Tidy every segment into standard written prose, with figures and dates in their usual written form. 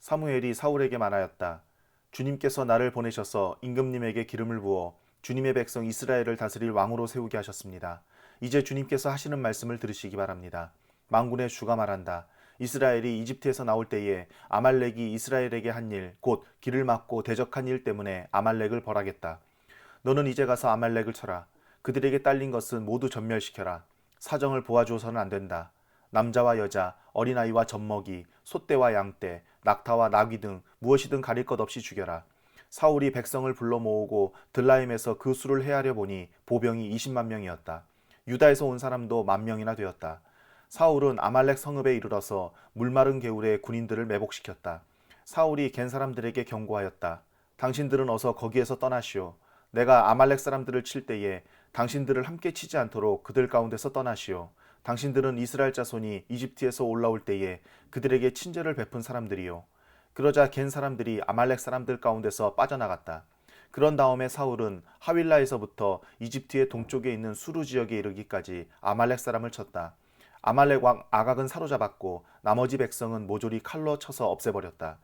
사무엘이 사울에게 말하였다. 주님께서 나를 보내셔서 임금님에게 기름을 부어 주님의 백성 이스라엘을 다스릴 왕으로 세우게 하셨습니다. 이제 주님께서 하시는 말씀을 들으시기 바랍니다. 만군의 주가 말한다. 이스라엘이 이집트에서 나올 때에 아말렉이 이스라엘에게 한 일, 곧 길을 막고 대적한 일 때문에 아말렉을 벌하겠다. 너는 이제 가서 아말렉을 쳐라. 그들에게 딸린 것은 모두 전멸시켜라. 사정을 보아주어서는 안 된다. 남자와 여자, 어린아이와 젖먹이, 소떼와 양떼, 낙타와 나귀 등 무엇이든 가릴 것 없이 죽여라. 사울이 백성을 불러 모으고 들라임에서 그 수를 헤아려 보니 보병이 20만 명이었다. 유다에서 온 사람도 10,000명이나 되었다. 사울은 아말렉 성읍에 이르러서 물마른 개울에 군인들을 매복시켰다. 사울이 겐 사람들에게 경고하였다. 당신들은 어서 거기에서 떠나시오. 내가 아말렉 사람들을 칠 때에 당신들을 함께 치지 않도록 그들 가운데서 떠나시오. 당신들은 이스라엘 자손이 이집트에서 올라올 때에 그들에게 친절을 베푼 사람들이요. 그러자 겐 사람들이 아말렉 사람들 가운데서 빠져나갔다. 그런 다음에 사울은 하윌라에서부터 이집트의 동쪽에 있는 수루 지역에 이르기까지 아말렉 사람을 쳤다. 아말렉 왕 아각은 사로잡았고 나머지 백성은 모조리 칼로 쳐서 없애버렸다.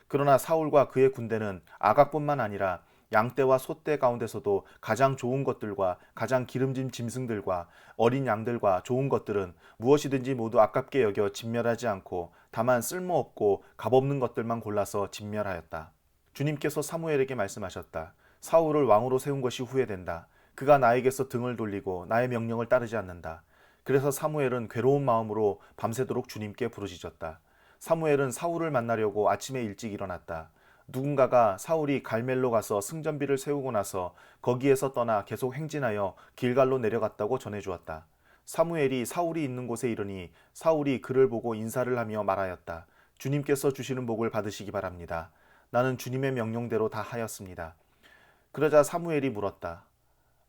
그러나 사울과 그의 군대는 아각뿐만 아니라 양떼와 소떼 가운데서도 가장 좋은 것들과 가장 기름진 짐승들과 어린 양들과 좋은 것들은 무엇이든지 모두 아깝게 여겨 진멸하지 않고 다만 쓸모없고 값없는 것들만 골라서 진멸하였다. 주님께서 사무엘에게 말씀하셨다. 사울을 왕으로 세운 것이 후회된다. 그가 나에게서 등을 돌리고 나의 명령을 따르지 않는다. 그래서 사무엘은 괴로운 마음으로 밤새도록 주님께 부르짖었다. 사무엘은 사울을 만나려고 아침에 일찍 일어났다. 누군가가 사울이 갈멜로 가서 승전비를 세우고 나서 거기에서 떠나 계속 행진하여 길갈로 내려갔다고 전해주었다. 사무엘이 사울이 있는 곳에 이르니 사울이 그를 보고 인사를 하며 말하였다. 주님께서 주시는 복을 받으시기 바랍니다. 나는 주님의 명령대로 다 하였습니다. 그러자 사무엘이 물었다.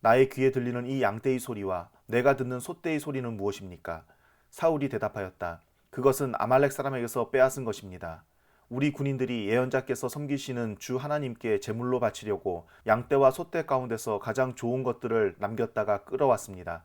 나의 귀에 들리는 이 양떼의 소리와 내가 듣는 소떼의 소리는 무엇입니까? 사울이 대답하였다. 그것은 아말렉 사람에게서 빼앗은 것입니다. 우리 군인들이 예언자께서 섬기시는 주 하나님께 제물로 바치려고 양떼와 소떼 가운데서 가장 좋은 것들을 남겼다가 끌어왔습니다.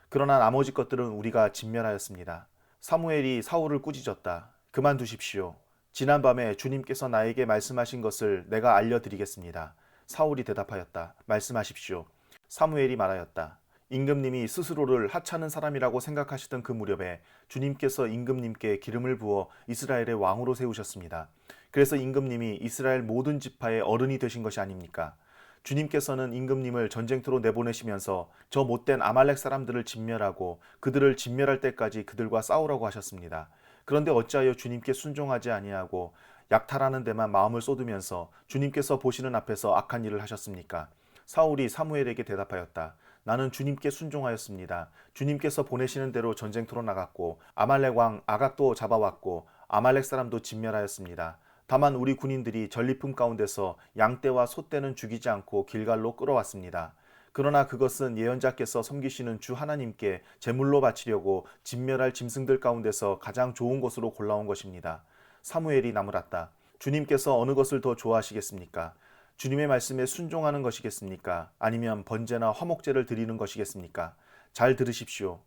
그러나 나머지 것들은 우리가 진멸하였습니다. 사무엘이 사울을 꾸짖었다. 그만두십시오. 지난밤에 주님께서 나에게 말씀하신 것을 내가 알려드리겠습니다. 사울이 대답하였다. 말씀하십시오. 사무엘이 말하였다. 임금님이 스스로를 하찮은 사람이라고 생각하시던 그 무렵에 주님께서 임금님께 기름을 부어 이스라엘의 왕으로 세우셨습니다. 그래서 임금님이 이스라엘 모든 지파의 어른이 되신 것이 아닙니까? 주님께서는 임금님을 전쟁터로 내보내시면서 저 못된 아말렉 사람들을 진멸하고 그들을 진멸할 때까지 그들과 싸우라고 하셨습니다. 그런데 어찌하여 주님께 순종하지 아니하고 약탈하는 데만 마음을 쏟으면서 주님께서 보시는 앞에서 악한 일을 하셨습니까? 사울이 사무엘에게 대답하였다. 나는 주님께 순종하였습니다. 주님께서 보내시는 대로 전쟁터로 나갔고 아말렉 왕 아각도 잡아왔고 아말렉 사람도 진멸하였습니다. 다만 우리 군인들이 전리품 가운데서 양떼와 소떼는 죽이지 않고 길갈로 끌어왔습니다. 그러나 그것은 예언자께서 섬기시는 주 하나님께 제물로 바치려고 진멸할 짐승들 가운데서 가장 좋은 것으로 골라온 것입니다. 사무엘이 나무랐다. 주님께서 어느 것을 더 좋아하시겠습니까? 주님의 말씀에 순종하는 것이겠습니까? 아니면 번제나 화목제를 드리는 것이겠습니까? 잘 들으십시오.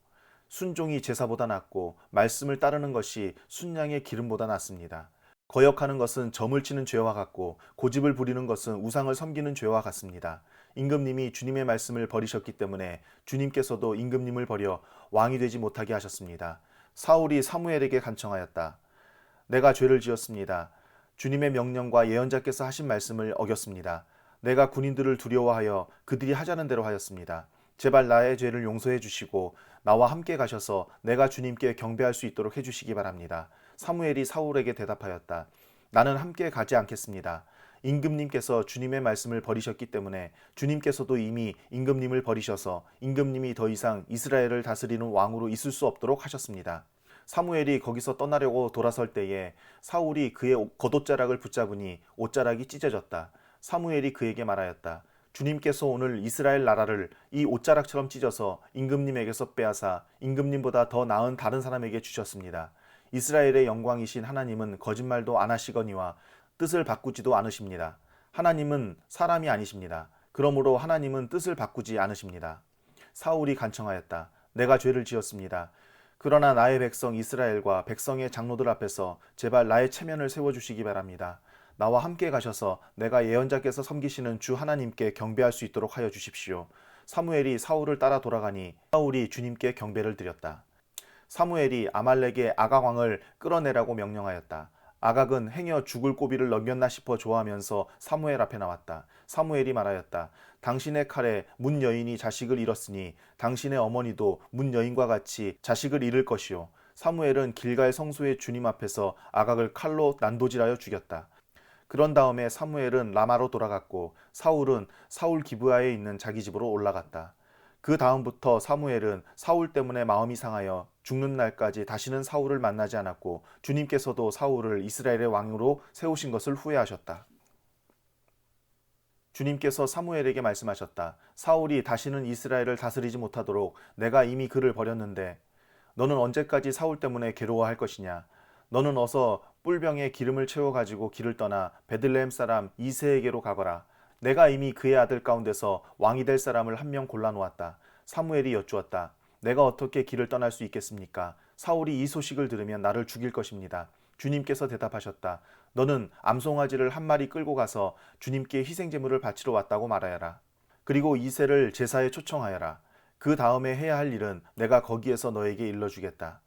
순종이 제사보다 낫고 말씀을 따르는 것이 순양의 기름보다 낫습니다. 거역하는 것은 점을 치는 죄와 같고 고집을 부리는 것은 우상을 섬기는 죄와 같습니다. 임금님이 주님의 말씀을 버리셨기 때문에 주님께서도 임금님을 버려 왕이 되지 못하게 하셨습니다. 사울이 사무엘에게 간청하였다. 내가 죄를 지었습니다. 주님의 명령과 예언자께서 하신 말씀을 어겼습니다. 내가 군인들을 두려워하여 그들이 하자는 대로 하였습니다. 제발 나의 죄를 용서해 주시고 나와 함께 가셔서 내가 주님께 경배할 수 있도록 해주시기 바랍니다. 사무엘이 사울에게 대답하였다. 나는 함께 가지 않겠습니다. 임금님께서 주님의 말씀을 버리셨기 때문에 주님께서도 이미 임금님을 버리셔서 임금님이 더 이상 이스라엘을 다스리는 왕으로 있을 수 없도록 하셨습니다. 사무엘이 거기서 떠나려고 돌아설 때에 사울이 그의 겉옷자락을 붙잡으니 옷자락이 찢어졌다. 사무엘이 그에게 말하였다. 주님께서 오늘 이스라엘 나라를 이 옷자락처럼 찢어서 임금님에게서 빼앗아 임금님보다 더 나은 다른 사람에게 주셨습니다. 이스라엘의 영광이신 하나님은 거짓말도 안 하시거니와 뜻을 바꾸지도 않으십니다. 하나님은 사람이 아니십니다. 그러므로 하나님은 뜻을 바꾸지 않으십니다. 사울이 간청하였다. 내가 죄를 지었습니다. 그러나 나의 백성 이스라엘과 백성의 장로들 앞에서 제발 나의 체면을 세워주시기 바랍니다. 나와 함께 가셔서 내가 예언자께서 섬기시는 주 하나님께 경배할 수 있도록 하여 주십시오. 사무엘이 사울을 따라 돌아가니 사울이 주님께 경배를 드렸다. 사무엘이 아말렉의 아각 왕을 끌어내라고 명령하였다. 아각은 행여 죽을 고비를 넘겼나 싶어 좋아하면서 사무엘 앞에 나왔다. 사무엘이 말하였다. 당신의 칼에 문 여인이 자식을 잃었으니 당신의 어머니도 문 여인과 같이 자식을 잃을 것이요. 사무엘은 길갈 성소의 주님 앞에서 아각을 칼로 난도질하여 죽였다. 그런 다음에 사무엘은 라마로 돌아갔고 사울은 사울 기브아에 있는 자기 집으로 올라갔다. 그 다음부터 사무엘은 사울 때문에 마음이 상하여 죽는 날까지 다시는 사울을 만나지 않았고 주님께서도 사울을 이스라엘의 왕으로 세우신 것을 후회하셨다. 주님께서 사무엘에게 말씀하셨다. 사울이 다시는 이스라엘을 다스리지 못하도록 내가 이미 그를 버렸는데 너는 언제까지 사울 때문에 괴로워할 것이냐. 너는 어서 뿔병에 기름을 채워가지고 길을 떠나 베들레헴 사람 이새에게로 가거라. 내가 이미 그의 아들 가운데서 왕이 될 사람을 한 명 골라놓았다. 사무엘이 여쭈었다. 내가 어떻게 길을 떠날 수 있겠습니까? 사울이 이 소식을 들으면 나를 죽일 것입니다. 주님께서 대답하셨다. 너는 암송아지를 한 마리 끌고 가서 주님께 희생제물을 바치러 왔다고 말하여라. 그리고 이새를 제사에 초청하여라. 그 다음에 해야 할 일은 내가 거기에서 너에게 일러주겠다.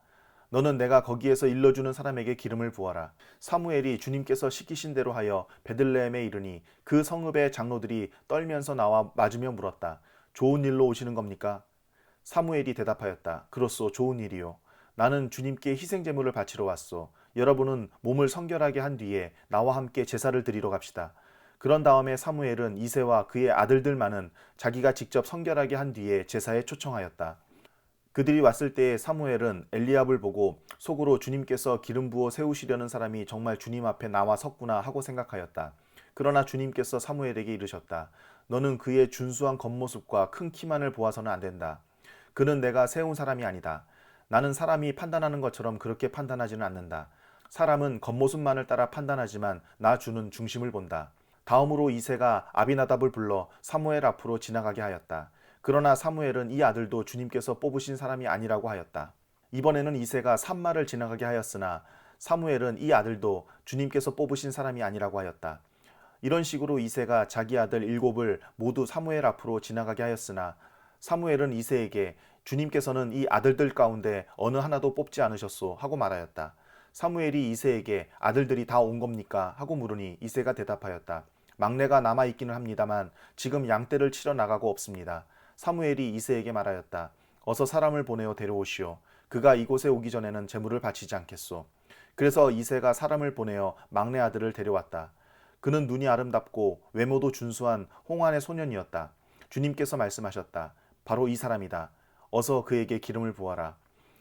너는 내가 거기에서 일러주는 사람에게 기름을 부어라. 사무엘이 주님께서 시키신 대로 하여 베들레헴에 이르니 그 성읍의 장로들이 떨면서 나와 맞으며 물었다. 좋은 일로 오시는 겁니까? 사무엘이 대답하였다. 그렇소, 좋은 일이요. 나는 주님께 희생제물을 바치러 왔소. 여러분은 몸을 성결하게 한 뒤에 나와 함께 제사를 드리러 갑시다. 그런 다음에 사무엘은 이새와 그의 아들들만은 자기가 직접 성결하게 한 뒤에 제사에 초청하였다. 그들이 왔을 때에 사무엘은 엘리압을 보고 속으로 주님께서 기름 부어 세우시려는 사람이 정말 주님 앞에 나와 섰구나 하고 생각하였다. 그러나 주님께서 사무엘에게 이르셨다. 너는 그의 준수한 겉모습과 큰 키만을 보아서는 안 된다. 그는 내가 세운 사람이 아니다. 나는 사람이 판단하는 것처럼 그렇게 판단하지는 않는다. 사람은 겉모습만을 따라 판단하지만 나 주는 중심을 본다. 다음으로 이새가 아비나답을 불러 사무엘 앞으로 지나가게 하였다. 그러나 사무엘은 이 아들도 주님께서 뽑으신 사람이 아니라고 하였다. 이번에는 이새가 산마를 지나가게 하였으나 사무엘은 이 아들도 주님께서 뽑으신 사람이 아니라고 하였다. 이런 식으로 이새가 자기 아들 7을 모두 사무엘 앞으로 지나가게 하였으나 사무엘은 이새에게 주님께서는 이 아들들 가운데 어느 하나도 뽑지 않으셨소 하고 말하였다. 사무엘이 이새에게 아들들이 다 온 겁니까? 하고 물으니 이새가 대답하였다. 막내가 남아있기는 합니다만 지금 양떼를 치러 나가고 없습니다. 사무엘이 이새에게 말하였다. 어서 사람을 보내어 데려오시오. 그가 이곳에 오기 전에는 제물을 바치지 않겠소. 그래서 이새가 사람을 보내어 막내 아들을 데려왔다. 그는 눈이 아름답고 외모도 준수한 홍안의 소년이었다. 주님께서 말씀하셨다. 바로 이 사람이다. 어서 그에게 기름을 부어라.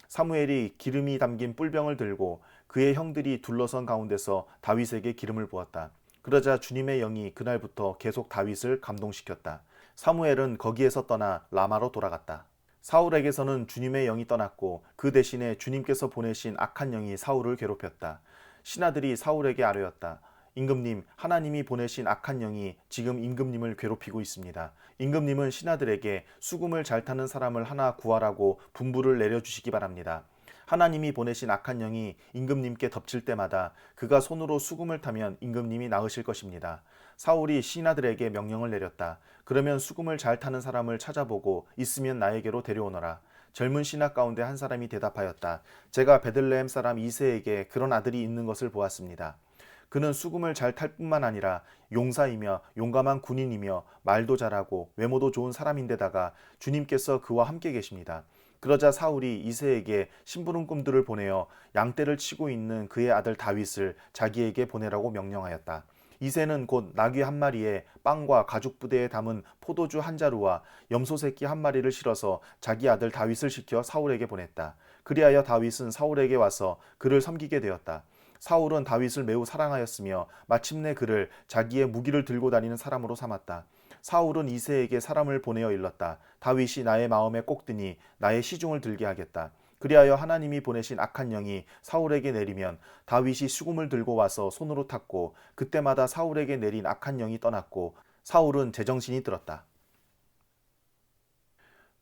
사무엘이 기름이 담긴 뿔병을 들고 그의 형들이 둘러선 가운데서 다윗에게 기름을 부었다. 그러자 주님의 영이 그날부터 계속 다윗을 감동시켰다. 사무엘은 거기에서 떠나 라마로 돌아갔다. 사울에게서는 주님의 영이 떠났고 그 대신에 주님께서 보내신 악한 영이 사울을 괴롭혔다. 신하들이 사울에게 아뢰었다. 임금님, 하나님이 보내신 악한 영이 지금 임금님을 괴롭히고 있습니다. 임금님은 신하들에게 수금을 잘 타는 사람을 하나 구하라고 분부를 내려주시기 바랍니다. 하나님이 보내신 악한 영이 임금님께 덮칠 때마다 그가 손으로 수금을 타면 임금님이 나으실 것입니다. 사울이 신하들에게 명령을 내렸다. 그러면 수금을 잘 타는 사람을 찾아보고 있으면 나에게로 데려오너라. 젊은 신하 가운데 한 사람이 대답하였다. 제가 베들레헴 사람 이새에게 그런 아들이 있는 것을 보았습니다. 그는 수금을 잘 탈 뿐만 아니라 용사이며 용감한 군인이며 말도 잘하고 외모도 좋은 사람인데다가 주님께서 그와 함께 계십니다. 그러자 사울이 이새에게 심부름꾼들을 보내어 양떼를 치고 있는 그의 아들 다윗을 자기에게 보내라고 명령하였다. 이새는 곧 나귀 한 마리에 빵과 가죽 부대에 담은 포도주 한 자루와 염소 새끼 한 마리를 실어서 자기 아들 다윗을 시켜 사울에게 보냈다. 그리하여 다윗은 사울에게 와서 그를 섬기게 되었다. 사울은 다윗을 매우 사랑하였으며 마침내 그를 자기의 무기를 들고 다니는 사람으로 삼았다. 사울은 이새에게 사람을 보내어 일렀다. 다윗이 나의 마음에 꼭 드니 나의 시중을 들게 하겠다. 그리하여 하나님이 보내신 악한 영이 사울에게 내리면 다윗이 수금을 들고 와서 손으로 탔고 그때마다 사울에게 내린 악한 영이 떠났고 사울은 제정신이 들었다.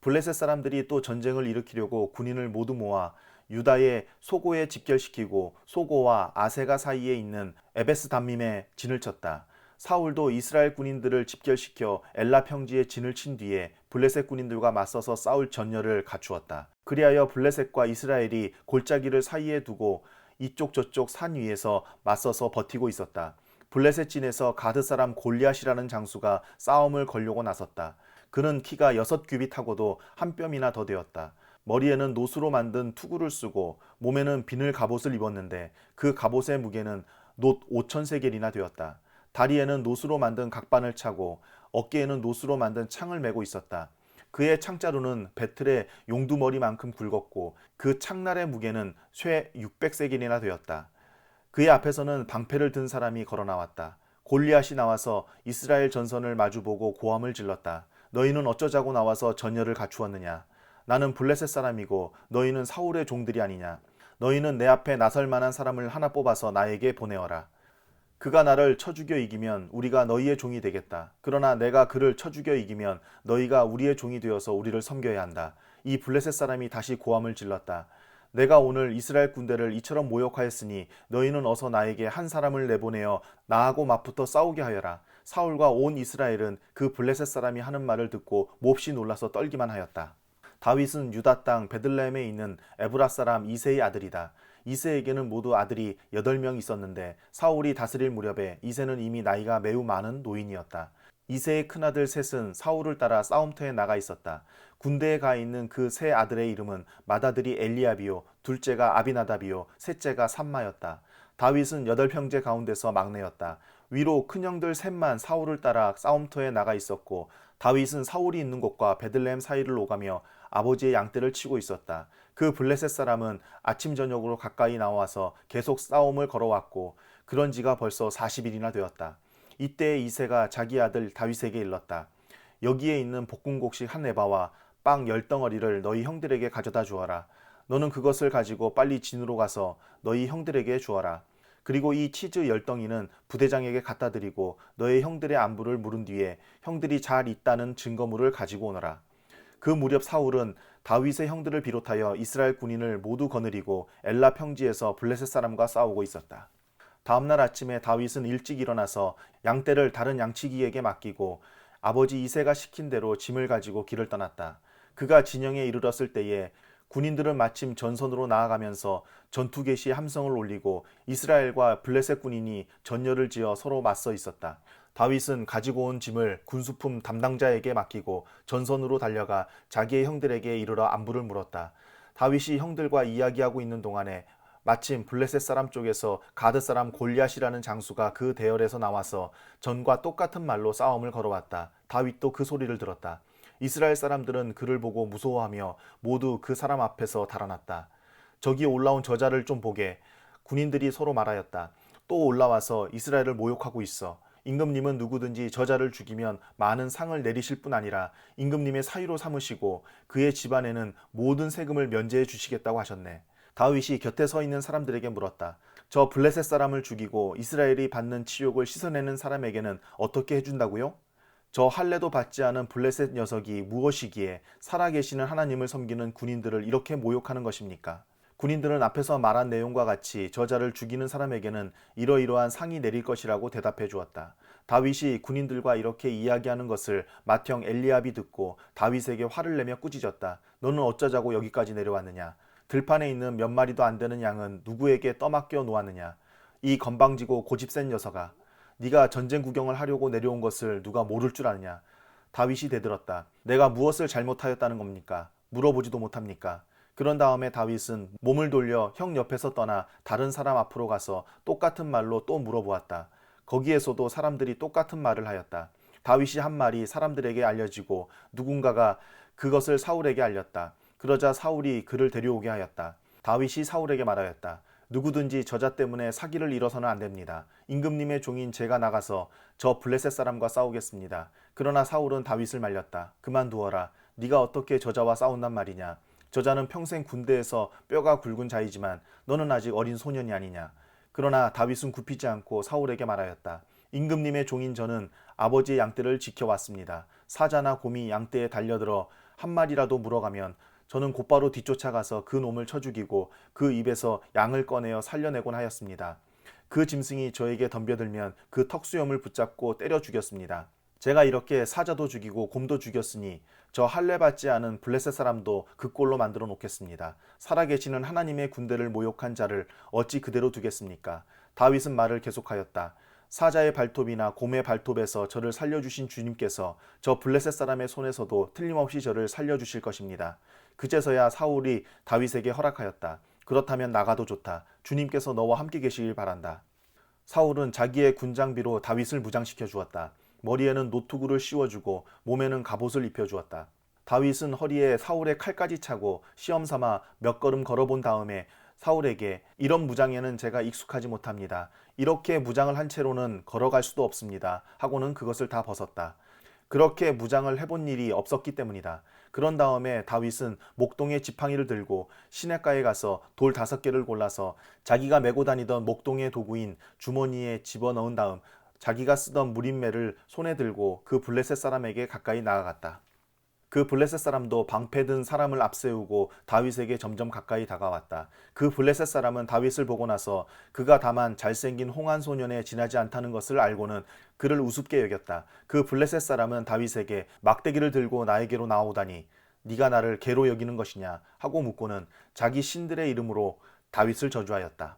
블레셋 사람들이 또 전쟁을 일으키려고 군인을 모두 모아 유다의 소고에 집결시키고 소고와 아세가 사이에 있는 에베스 담밈에 진을 쳤다. 사울도 이스라엘 군인들을 집결시켜 엘라 평지에 진을 친 뒤에 블레셋 군인들과 맞서서 싸울 전열을 갖추었다. 그리하여 블레셋과 이스라엘이 골짜기를 사이에 두고 이쪽 저쪽 산 위에서 맞서서 버티고 있었다. 블레셋 진에서 가드 사람 골리앗이라는 장수가 싸움을 걸려고 나섰다. 그는 키가 6규빗하고도 한 뼘이나 더 되었다. 머리에는 노수로 만든 투구를 쓰고 몸에는 비늘 갑옷을 입었는데 그 갑옷의 무게는 놋 5,000세겔이나 되었다. 다리에는 노수로 만든 각반을 차고 어깨에는 노수로 만든 창을 메고 있었다. 그의 창자루는 배틀의 용두머리만큼 굵었고 그 창날의 무게는 쇠 600세겔이나 되었다. 그의 앞에서는 방패를 든 사람이 걸어 나왔다. 골리앗이 나와서 이스라엘 전선을 마주보고 고함을 질렀다. 너희는 어쩌자고 나와서 전열을 갖추었느냐? 나는 블레셋 사람이고 너희는 사울의 종들이 아니냐? 너희는 내 앞에 나설 만한 사람을 하나 뽑아서 나에게 보내어라. 그가 나를 쳐 죽여 이기면 우리가 너희의 종이 되겠다. 그러나 내가 그를 쳐 죽여 이기면 너희가 우리의 종이 되어서 우리를 섬겨야 한다. 이 블레셋 사람이 다시 고함을 질렀다. 내가 오늘 이스라엘 군대를 이처럼 모욕하였으니 너희는 어서 나에게 한 사람을 내보내어 나하고 맞붙어 싸우게 하여라. 사울과 온 이스라엘은 그 블레셋 사람이 하는 말을 듣고 몹시 놀라서 떨기만 하였다. 다윗은 유다 땅 베들레헴에 있는 에브라 사람 이새의 아들이다. 이새에게는 모두 아들이 8명 있었는데 사울이 다스릴 무렵에 이새는 이미 나이가 매우 많은 노인이었다. 이새의 큰아들 셋은 사울을 따라 싸움터에 나가 있었다. 군대에 가 있는 그 세 아들의 이름은 맏아들이 엘리압이요 둘째가 아비나답이요 셋째가 삼마였다. 다윗은 8형제 가운데서 막내였다. 위로 큰형들 셋만 사울을 따라 싸움터에 나가 있었고 다윗은 사울이 있는 곳과 베들레헴 사이를 오가며 아버지의 양떼를 치고 있었다. 그 블레셋 사람은 아침 저녁으로 가까이 나와서 계속 싸움을 걸어왔고 그런 지가 벌써 40일이나 되었다. 이때 이새가 자기 아들 다윗에게 일렀다. 여기에 있는 볶음곡식 한 에바와 빵 10덩어리를 너희 형들에게 가져다 주어라. 너는 그것을 가지고 빨리 진으로 가서 너희 형들에게 주어라. 그리고 이 치즈 10덩이는 부대장에게 갖다 드리고 너의 형들의 안부를 물은 뒤에 형들이 잘 있다는 증거물을 가지고 오너라. 그 무렵 사울은 다윗의 형들을 비롯하여 이스라엘 군인을 모두 거느리고 엘라 평지에서 블레셋 사람과 싸우고 있었다. 다음날 아침에 다윗은 일찍 일어나서 양떼를 다른 양치기에게 맡기고 아버지 이새가 시킨 대로 짐을 가지고 길을 떠났다. 그가 진영에 이르렀을 때에 군인들은 마침 전선으로 나아가면서 전투 개시 함성을 올리고 이스라엘과 블레셋 군인이 전열을 지어 서로 맞서 있었다. 다윗은 가지고 온 짐을 군수품 담당자에게 맡기고 전선으로 달려가 자기의 형들에게 이르러 안부를 물었다. 다윗이 형들과 이야기하고 있는 동안에 마침 블레셋 사람 쪽에서 가드 사람 골리앗이라는 장수가 그 대열에서 나와서 전과 똑같은 말로 싸움을 걸어왔다. 다윗도 그 소리를 들었다. 이스라엘 사람들은 그를 보고 무서워하며 모두 그 사람 앞에서 달아났다. 저기 올라온 저자를 좀 보게. 군인들이 서로 말하였다. 또 올라와서 이스라엘을 모욕하고 있어. 임금님은 누구든지 저자를 죽이면 많은 상을 내리실 뿐 아니라 임금님의 사위로 삼으시고 그의 집안에는 모든 세금을 면제해 주시겠다고 하셨네. 다윗이 곁에 서 있는 사람들에게 물었다. 저 블레셋 사람을 죽이고 이스라엘이 받는 치욕을 씻어내는 사람에게는 어떻게 해준다고요? 저 할례도 받지 않은 블레셋 녀석이 무엇이기에 살아계시는 하나님을 섬기는 군인들을 이렇게 모욕하는 것입니까? 군인들은 앞에서 말한 내용과 같이 저자를 죽이는 사람에게는 이러이러한 상이 내릴 것이라고 대답해 주었다. 다윗이 군인들과 이렇게 이야기하는 것을 맏형 엘리압이 듣고 다윗에게 화를 내며 꾸짖었다. 너는 어쩌자고 여기까지 내려왔느냐? 들판에 있는 몇 마리도 안 되는 양은 누구에게 떠맡겨 놓았느냐? 이 건방지고 고집센 녀석아, 네가 전쟁 구경을 하려고 내려온 것을 누가 모를 줄 아느냐? 다윗이 대들었다. 내가 무엇을 잘못하였다는 겁니까? 물어보지도 못합니까? 그런 다음에 다윗은 몸을 돌려 형 옆에서 떠나 다른 사람 앞으로 가서 똑같은 말로 또 물어보았다. 거기에서도 사람들이 똑같은 말을 하였다. 다윗이 한 말이 사람들에게 알려지고 누군가가 그것을 사울에게 알렸다. 그러자 사울이 그를 데려오게 하였다. 다윗이 사울에게 말하였다. 누구든지 저자 때문에 사기를 잃어서는 안 됩니다. 임금님의 종인 제가 나가서 저 블레셋 사람과 싸우겠습니다. 그러나 사울은 다윗을 말렸다. 그만두어라. 네가 어떻게 저자와 싸운단 말이냐. 저자는 평생 군대에서 뼈가 굵은 자이지만 너는 아직 어린 소년이 아니냐. 그러나 다윗은 굽히지 않고 사울에게 말하였다. 임금님의 종인 저는 아버지의 양떼를 지켜왔습니다. 사자나 곰이 양떼에 달려들어 한 마리라도 물어가면 저는 곧바로 뒤쫓아가서 그 놈을 쳐 죽이고 그 입에서 양을 꺼내어 살려내곤 하였습니다. 그 짐승이 저에게 덤벼들면 그 턱수염을 붙잡고 때려 죽였습니다. 제가 이렇게 사자도 죽이고 곰도 죽였으니 저 할례 받지 않은 블레셋 사람도 그 꼴로 만들어 놓겠습니다. 살아계시는 하나님의 군대를 모욕한 자를 어찌 그대로 두겠습니까? 다윗은 말을 계속하였다. 사자의 발톱이나 곰의 발톱에서 저를 살려주신 주님께서 저 블레셋 사람의 손에서도 틀림없이 저를 살려주실 것입니다. 그제서야 사울이 다윗에게 허락하였다. 그렇다면 나가도 좋다. 주님께서 너와 함께 계시길 바란다. 사울은 자기의 군장비로 다윗을 무장시켜 주었다. 머리에는 노투구를 씌워주고 몸에는 갑옷을 입혀주었다. 다윗은 허리에 사울의 칼까지 차고 시험 삼아 몇 걸음 걸어본 다음에 사울에게 이런 무장에는 제가 익숙하지 못합니다. 이렇게 무장을 한 채로는 걸어갈 수도 없습니다. 하고는 그것을 다 벗었다. 그렇게 무장을 해본 일이 없었기 때문이다. 그런 다음에 다윗은 목동의 지팡이를 들고 시냇가에 가서 돌 5개를 골라서 자기가 메고 다니던 목동의 도구인 주머니에 집어넣은 다음 자기가 쓰던 무림매를 손에 들고 그 블레셋 사람에게 가까이 나아갔다. 그 블레셋 사람도 방패든 사람을 앞세우고 다윗에게 점점 가까이 다가왔다. 그 블레셋 사람은 다윗을 보고 나서 그가 다만 잘생긴 홍한 소년에 지나지 않다는 것을 알고는 그를 우습게 여겼다. 그 블레셋 사람은 다윗에게 막대기를 들고 나에게로 나오다니 네가 나를 개로 여기는 것이냐 하고 묻고는 자기 신들의 이름으로 다윗을 저주하였다.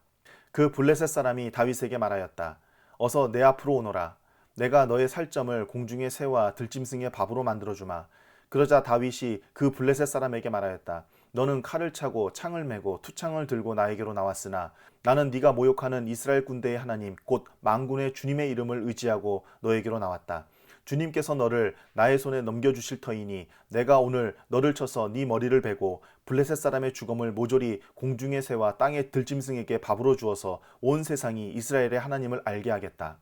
그 블레셋 사람이 다윗에게 말하였다. 어서 내 앞으로 오너라. 내가 너의 살점을 공중의 새와 들짐승의 밥으로 만들어주마. 그러자 다윗이 그 블레셋 사람에게 말하였다. 너는 칼을 차고 창을 메고 투창을 들고 나에게로 나왔으나 나는 네가 모욕하는 이스라엘 군대의 하나님 곧 만군의 주님의 이름을 의지하고 너에게로 나왔다. 주님께서 너를 나의 손에 넘겨주실 터이니 내가 오늘 너를 쳐서 네 머리를 베고 블레셋 사람의 죽음을 모조리 공중의 새와 땅의 들짐승에게 밥으로 주어서 온 세상이 이스라엘의 하나님을 알게 하겠다.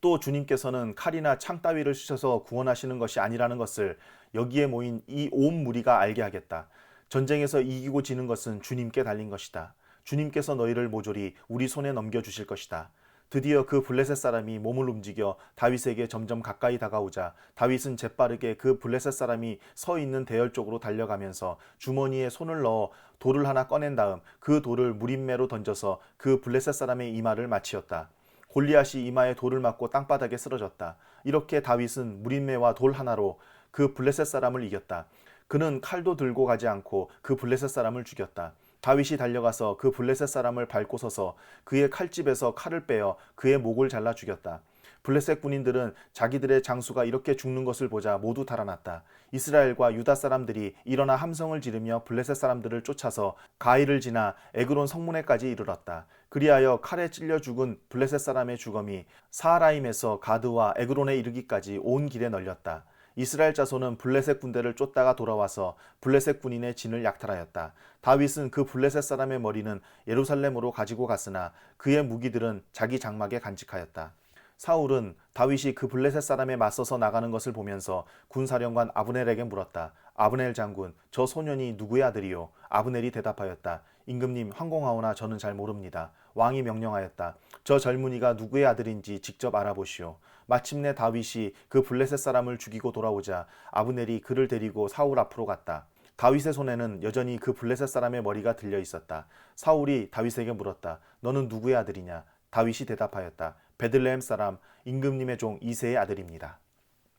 또 주님께서는 칼이나 창 따위를 쓰셔서 구원하시는 것이 아니라는 것을 여기에 모인 이 온 무리가 알게 하겠다. 전쟁에서 이기고 지는 것은 주님께 달린 것이다. 주님께서 너희를 모조리 우리 손에 넘겨주실 것이다. 드디어 그 블레셋 사람이 몸을 움직여 다윗에게 점점 가까이 다가오자 다윗은 재빠르게 그 블레셋 사람이 서 있는 대열 쪽으로 달려가면서 주머니에 손을 넣어 돌을 하나 꺼낸 다음 그 돌을 무림매로 던져서 그 블레셋 사람의 이마를 맞추었다. 골리앗이 이마에 돌을 맞고 땅바닥에 쓰러졌다. 이렇게 다윗은 무림매와 돌 하나로 그 블레셋 사람을 이겼다. 그는 칼도 들고 가지 않고 그 블레셋 사람을 죽였다. 다윗이 달려가서 그 블레셋 사람을 밟고 서서 그의 칼집에서 칼을 빼어 그의 목을 잘라 죽였다. 블레셋 군인들은 자기들의 장수가 이렇게 죽는 것을 보자 모두 달아났다. 이스라엘과 유다 사람들이 일어나 함성을 지르며 블레셋 사람들을 쫓아서 가이를 지나 에그론 성문에까지 이르렀다. 그리하여 칼에 찔려 죽은 블레셋 사람의 주검이 사하라임에서 가드와 에그론에 이르기까지 온 길에 널렸다. 이스라엘 자손은 블레셋 군대를 쫓다가 돌아와서 블레셋 군인의 진을 약탈하였다. 다윗은 그 블레셋 사람의 머리는 예루살렘으로 가지고 갔으나 그의 무기들은 자기 장막에 간직하였다. 사울은 다윗이 그 블레셋 사람에 맞서서 나가는 것을 보면서 군사령관 아브넬에게 물었다. 아브넬 장군, 저 소년이 누구의 아들이요? 아브넬이 대답하였다. 임금님 황공하오나 저는 잘 모릅니다. 왕이 명령하였다. 저 젊은이가 누구의 아들인지 직접 알아보시오. 마침내 다윗이 그 블레셋 사람을 죽이고 돌아오자 아브넬이 그를 데리고 사울 앞으로 갔다. 다윗의 손에는 여전히 그 블레셋 사람의 머리가 들려 있었다. 사울이 다윗에게 물었다. 너는 누구의 아들이냐? 다윗이 대답하였다. 베들레헴 사람 임금님의 종 이새의 아들입니다.